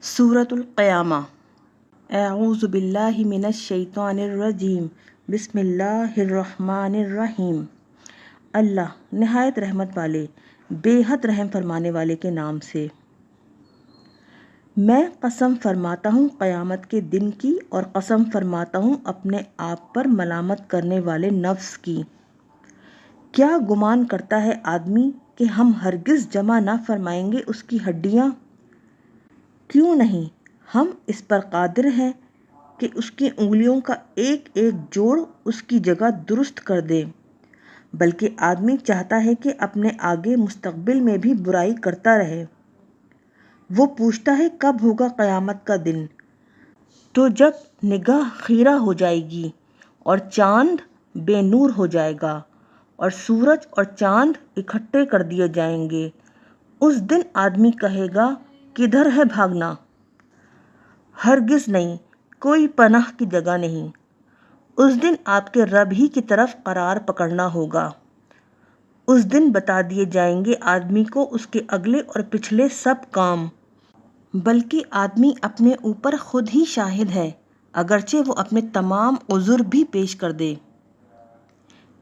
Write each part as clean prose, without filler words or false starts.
سورۃ القیامہ۔ اعوذ باللہ من الشیطان الرجیم، بسم اللہ الرحمن الرحیم۔ اللہ نہایت رحمت والے بے حد رحم فرمانے والے کے نام سے۔ میں قسم فرماتا ہوں قیامت کے دن کی، اور قسم فرماتا ہوں اپنے آپ پر ملامت کرنے والے نفس کی۔ کیا گمان کرتا ہے آدمی کہ ہم ہرگز جمع نہ فرمائیں گے اس کی ہڈیاں؟ کیوں نہیں، ہم اس پر قادر ہیں کہ اس کی انگلیوں کا ایک ایک جوڑ اس کی جگہ درست کر دے، بلکہ آدمی چاہتا ہے کہ اپنے آگے مستقبل میں بھی برائی کرتا رہے۔ وہ پوچھتا ہے کب ہوگا قیامت کا دن؟ تو جب نگاہ خیرہ ہو جائے گی اور چاند بے نور ہو جائے گا اور سورج اور چاند اکٹھے کر دیے جائیں گے، اس دن آدمی کہے گا کدھر ہے بھاگنا؟ ہرگز نہیں، کوئی پناہ کی جگہ نہیں۔ اس دن آپ کے رب ہی کی طرف قرار پکڑنا ہوگا۔ اس دن بتا دیے جائیں گے آدمی کو اس کے اگلے اور پچھلے سب کام، بلکہ آدمی اپنے اوپر خود ہی شاہد ہے، اگرچہ وہ اپنے تمام عذر بھی پیش کر دے۔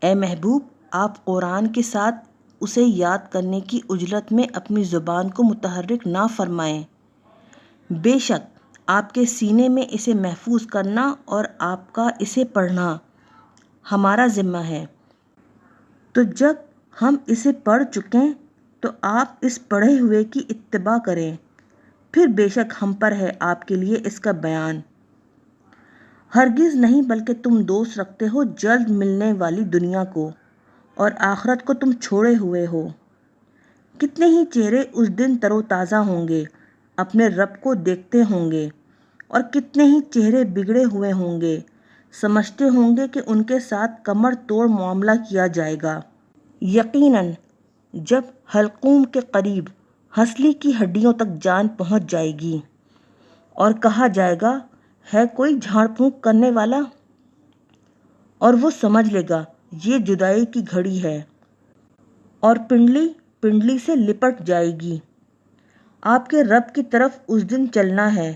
اے محبوب، آپ قرآن کے ساتھ اسے یاد کرنے کی عجلت میں اپنی زبان کو متحرک نہ فرمائیں۔ بے شک آپ کے سینے میں اسے محفوظ کرنا اور آپ کا اسے پڑھنا ہمارا ذمہ ہے۔ تو جب ہم اسے پڑھ چکیں تو آپ اس پڑھے ہوئے کی اتباع کریں، پھر بے شک ہم پر ہے آپ کے لیے اس کا بیان۔ ہرگز نہیں، بلکہ تم دوست رکھتے ہو جلد ملنے والی دنیا کو، اور آخرت کو تم چھوڑے ہوئے ہو۔ کتنے ہی چہرے اس دن تر و تازہ ہوں گے، اپنے رب کو دیکھتے ہوں گے، اور کتنے ہی چہرے بگڑے ہوئے ہوں گے، سمجھتے ہوں گے کہ ان کے ساتھ کمر توڑ معاملہ کیا جائے گا۔ یقیناً جب حلقوم کے قریب ہنسلی کی ہڈیوں تک جان پہنچ جائے گی اور کہا جائے گا ہے کوئی جھاڑ پھونک کرنے والا، اور وہ سمجھ لے گا یہ جدائی کی گھڑی ہے، اور پنڈلی پنڈلی سے لپٹ جائے گی۔ آپ کے رب کی طرف اس دن چلنا ہے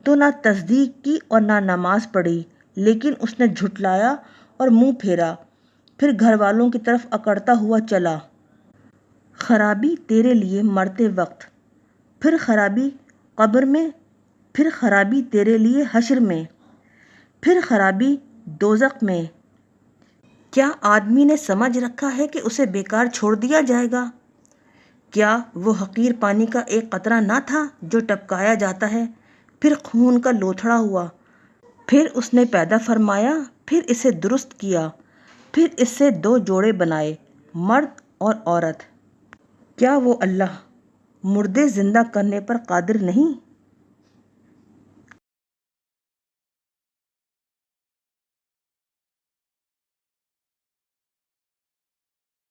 تو نہ تصدیق کی اور نہ نماز پڑھی، لیکن اس نے جھٹلایا اور منہ پھیرا، پھر گھر والوں کی طرف اکڑتا ہوا چلا۔ خرابی تیرے لیے مرتے وقت، پھر خرابی قبر میں، پھر خرابی تیرے لیے حشر میں، پھر خرابی دوزخ میں۔ کیا آدمی نے سمجھ رکھا ہے کہ اسے بیکار چھوڑ دیا جائے گا؟ کیا وہ حقیر پانی کا ایک قطرہ نہ تھا جو ٹپکایا جاتا ہے، پھر خون کا لوتھڑا ہوا، پھر اس نے پیدا فرمایا، پھر اسے درست کیا، پھر اس سے دو جوڑے بنائے، مرد اور عورت۔ کیا وہ اللہ مردے زندہ کرنے پر قادر نہیں؟